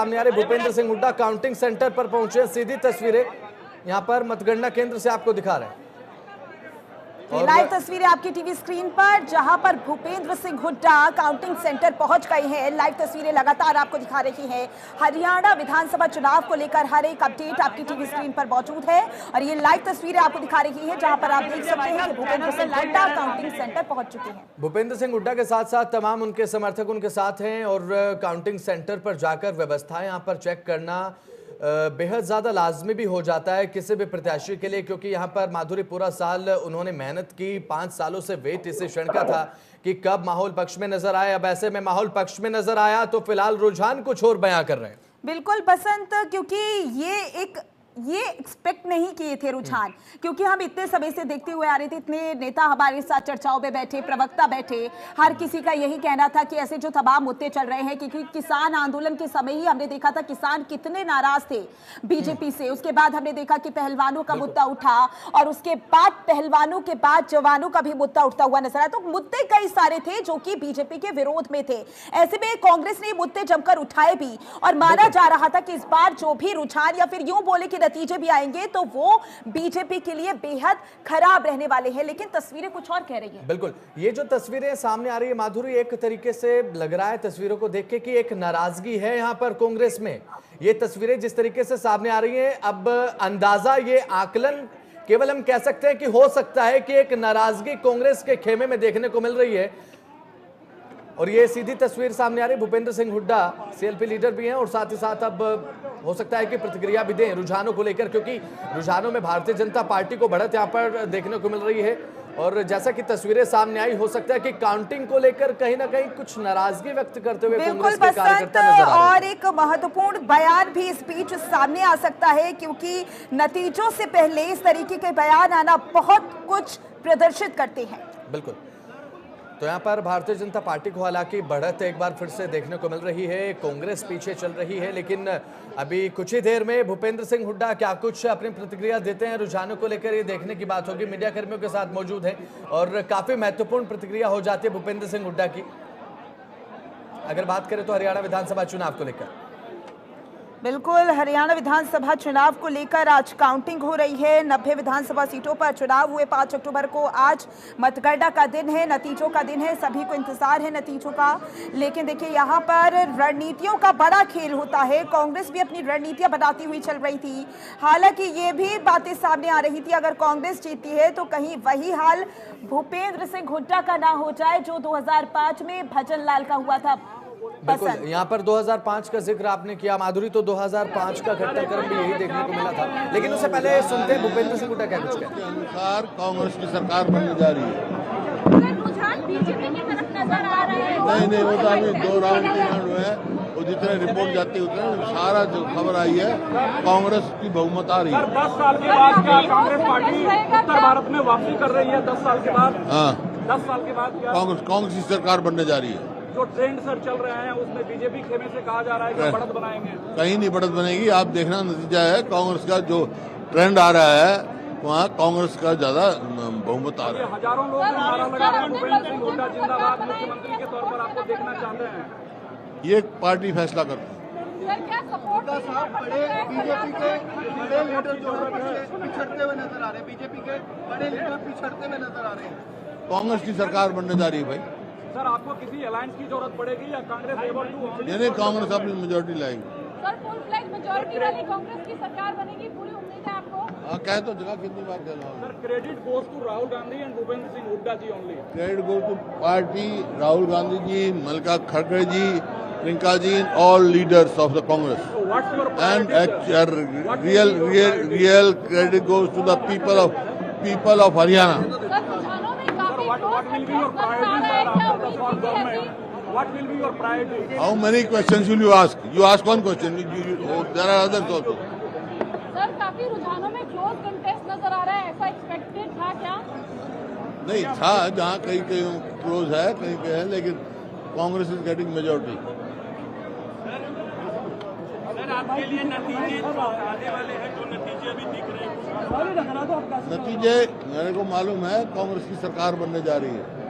सामने आ रही। Bhupendra Singh Hooda counting centre पर पहुंचे, सीधी तस्वीरें यहां पर मतगणना केंद्र से आपको दिखा रहे हैं। लाइव तस्वीरें आपकी टीवी स्क्रीन पर, जहां पर भूपेंद्र सिंह हुड्डा काउंटिंग सेंटर पहुंच गए हैं। लाइव तस्वीरें लगातार आपको दिखा रही हैं। हरियाणा विधानसभा चुनाव को लेकर हर एक अपडेट आपकी टीवी स्क्रीन पर मौजूद है और ये लाइव तस्वीरें आपको दिखा रही हैं, जहां पर आप देख सकते हैं कि भूपेंद्र सिंह हुड्डा काउंटिंग सेंटर पहुंच चुके हैं। भूपेंद्र सिंह हुड्डा के साथ साथ तमाम उनके समर्थक उनके साथ हैं और काउंटिंग सेंटर पर जाकर व्यवस्थाएं यहां पर चेक करना बेहद ज़्यादा लाजमी भी हो जाता है किसी भी प्रत्याशी के लिए, क्योंकि यहाँ पर माधुरी पूरा साल उन्होंने मेहनत की, 5 सालों से वेट इसी क्षण का था कि कब माहौल पक्ष में नजर आए। अब ऐसे में माहौल पक्ष में नजर आया तो फिलहाल रुझान कुछ और बयां कर रहे हैं। बिल्कुल बसंत, क्योंकि ये एक्सपेक्ट नहीं किए थे रुझान, क्योंकि हम इतने समय से देखते हुए आ रहे थे, इतने नेता हमारे साथ चर्चाओं में बैठे, प्रवक्ता बैठे, हर किसी का यही कहना था कि ऐसे जो तमाम मुद्दे चल रहे हैं, क्योंकि किसान आंदोलन के समय ही हमने देखा था किसान कितने नाराज थे बीजेपी से। उसके बाद हमने देखा कि पहलवानों का मुद्दा उठा और उसके बाद पहलवानों के बाद जवानों का भी मुद्दा उठता हुआ नजर आया। तो मुद्दे कई सारे थे जो कि बीजेपी के विरोध में थे। ऐसे में कांग्रेस ने मुद्दे जमकर उठाए भी और माना जा रहा था कि इस बार जो भी रुझान या फिर यूं बोले कि नतीजे भी आएंगे तो वो बीजेपी के लिए बेहद खराब रहने वाले हैं। लेकिन तस्वीरें कुछ और कह रही हैं। बिल्कुल, ये जो तस्वीरें सामने आ रही है माधुरी, एक तरीके से लग रहा है तस्वीरों को देख के कि एक नाराजगी है यहाँ पर कांग्रेस में। ये तस्वीरें जिस तरीके से सामने आ रही हैं, अब अंदाजा, ये आकलन केवल हम कह सकते हैं कि हो सकता है कि एक नाराजगी कांग्रेस के खेमे में देखने को मिल रही है। और ये सीधी तस्वीर सामने आ रही, भूपेंद्र सिंह हुड्डा सीएलपी लीडर भी हैं और साथ ही साथ अब हो सकता है कि प्रतिक्रिया भी दें रुझानों को लेकर, क्योंकि रुझानों में भारतीय जनता पार्टी को बढ़त यहाँ पर देखने को मिल रही है। और जैसा कि तस्वीरें सामने आई, हो सकता है कि काउंटिंग को लेकर कहीं ना कहीं कुछ नाराजगी व्यक्त करते हुए कांग्रेस के कार्यकर्ता नजर आ रहे हैं। और एक महत्वपूर्ण बयान भी इस बीच सामने आ सकता है, क्योंकि नतीजों से पहले इस तरीके के बयान आना बहुत कुछ प्रदर्शित करते हैं। बिल्कुल, तो यहाँ पर भारतीय जनता पार्टी को हालांकि बढ़त एक बार फिर से देखने को मिल रही है, कांग्रेस पीछे चल रही है। लेकिन अभी कुछ ही देर में भूपेंद्र सिंह हुड्डा क्या कुछ अपनी प्रतिक्रिया देते हैं रुझानों को लेकर, ये देखने की बात होगी। मीडिया कर्मियों के साथ मौजूद हैं और काफी महत्वपूर्ण प्रतिक्रिया हो जाती है भूपेंद्र सिंह हुड्डा की। अगर बात करें तो हरियाणा विधानसभा चुनाव को लेकर, बिल्कुल, हरियाणा विधानसभा चुनाव को लेकर आज काउंटिंग हो रही है। 90 विधानसभा सीटों पर चुनाव हुए 5 अक्टूबर को। आज मतगणना का दिन है, नतीजों का दिन है, सभी को इंतजार है नतीजों का। लेकिन देखिए, यहाँ पर रणनीतियों का बड़ा खेल होता है। कांग्रेस भी अपनी रणनीतियां बनाती हुई चल रही थी। हालांकि ये भी बातें सामने आ रही थी, अगर कांग्रेस जीतती है तो कहीं वही हाल भूपेंद्र सिंह हुड्डा का ना हो जाए जो 2005 में भजन लाल का हुआ था। बिल्कुल, यहाँ पर 2005 का जिक्र आपने किया माधुरी, तो 2005 का घटनाक्रम भी यही देखने को मिला था। लेकिन उससे पहले सुनते हैं भूपेंद्र सिंह हुड्डा क्या कुछ कहते हैं। अनुसार कांग्रेस की सरकार बनने जा रही है। नहीं, वो तो अभी 2 राउंड 3 राउंड हुए हैं, वो जितने रिपोर्ट जाती है उतने सारा जो खबर आई है कांग्रेस की बहुमत आ रही है। 10 साल के बाद क्या कांग्रेस पार्टी उत्तर भारत में वापसी कर रही है? 10 साल के बाद? हाँ, 10 साल के बाद क्या कांग्रेस की सरकार बनने जा रही है। जो ट्रेंड सर चल रहे हैं उसमें बीजेपी खेमे से कहा जा रहा है कि बढ़त बनाएंगे। कहीं नहीं बढ़त बनेगी, आप देखना नतीजा है। कांग्रेस का जो ट्रेंड आ रहा है वहाँ कांग्रेस का ज्यादा बहुमत आ रहा है। हजारों लोग नारा लगा रहे हैं भूपेंद्र सिंह हुड्डा जिंदाबाद, मुख्यमंत्री के तौर पर आपको देखना चाहते हैं। ये पार्टी फैसला करती है। बीजेपी के बड़े लीडर जो पिछड़ते हुए नजर आ रहे हैं, बीजेपी के बड़े लीडर पिछड़ते हुए नजर आ रहे हैं। कांग्रेस की सरकार बनने जा रही है भाई। सर, आपको किसी अलायंस की जरूरत पड़ेगी या कांग्रेस एबल टू? यानी कांग्रेस अपनी मेजोरिटी लाएगी। सर, फुल फ्लैग मेजॉरिटी वाली कांग्रेस की सरकार बनेगी, पूरी उम्मीद है आपको? हाँ, कह तो जगह कितनी बार कह रहा हूँ। Sir, credit goes to Rahul Gandhi and Bhupendra Singh Hooda ji only. Credit goes to party, Rahul Gandhi ji, Mallika खड़गे ji, Priyanka ji, all leaders of the Congress. And real credit goes to the people of Haryana. What will be your priority, sir, after the form government? What will be your priority? How many questions will you ask? You ask one question. There are others also. Sir, काफी रुझानों में close contest नजर आ रहा है, ऐसा expected था क्या? नहीं था, जहाँ कहीं क्लोज है, कहीं पे है, लेकिन Congress is getting majority. Sir, आपके लिए नतीजे आने वाले हैं, जो नतीजे अभी दिख रहे हैं? नतीजे मेरे को मालूम है, कांग्रेस की सरकार बनने जा रही है।